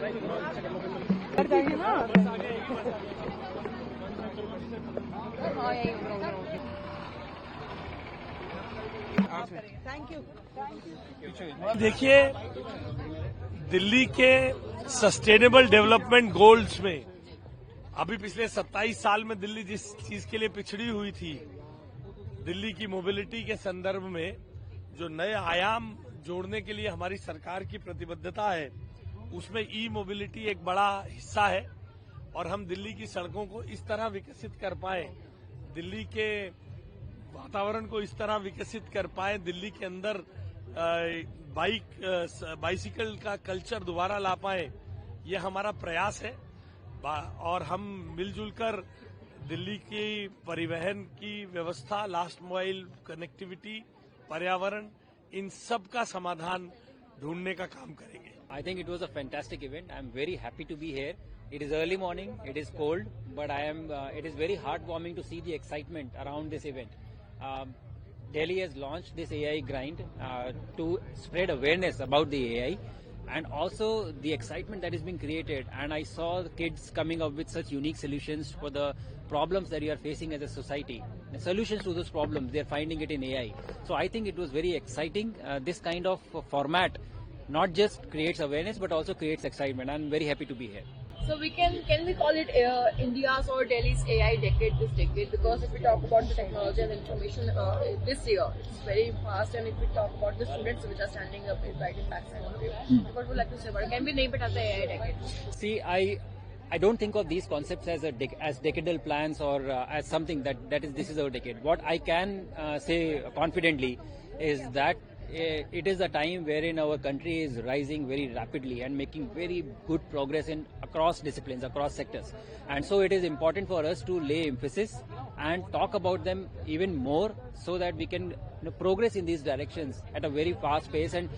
कर जाएंगे ना। Thank you. देखिए, दिल्ली के सस्टेनेबल डेवलपमेंट गोल्स में अभी पिछले 27 साल में दिल्ली जिस चीज के लिए पिछड़ी हुई थी, दिल्ली की मोबिलिटी के संदर्भ में जो नए आयाम जोड़ने के लिए हमारी सरकार की प्रतिबद्धता है, उसमें ई मोबिलिटी एक बड़ा हिस्सा है। और हम दिल्ली की सड़कों को इस तरह विकसित कर पाए, दिल्ली के वातावरण को इस तरह विकसित कर पाए, दिल्ली के अंदर बाइसिकल का कल्चर दोबारा ला पाए, ये हमारा प्रयास है। और हम मिलजुल कर दिल्ली की परिवहन की व्यवस्था, लास्ट माइल कनेक्टिविटी, पर्यावरण, इन सब का समाधान ढूंढने का काम करेंगे। I think it was a fantastic event. I am very happy to be here. It is early morning, it is cold, but it is very heartwarming to see the excitement around this event. Delhi has launched this AI grind to spread awareness about the AI, and also the excitement that is being created. And I saw the kids coming up with such unique solutions for the problems that we are facing as a society. The solutions to those problems, they are finding it in AI. So I think it was very exciting. This kind of format not just creates awareness but also creates excitement. I'm very happy to be here. So can we call it India's or Delhi's AI decade this decade? Because if we talk about the technology and information this year, it's very fast. And if we talk about the students which are standing up right in backside of you, what would you like to say about it? Can we name it as the AI decade? See, I don't think of these concepts as as decadal plans or as something this is our decade. What I can say confidently is that it is a time wherein our country is rising very rapidly and making very good progress in across disciplines, across sectors. And so it is important for us to lay emphasis and talk about them even more so that we can progress in these directions at a very fast pace and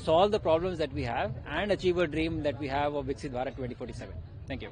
solve the problems that we have and achieve a dream that we have of Viksit Bharat 2047. Thank you.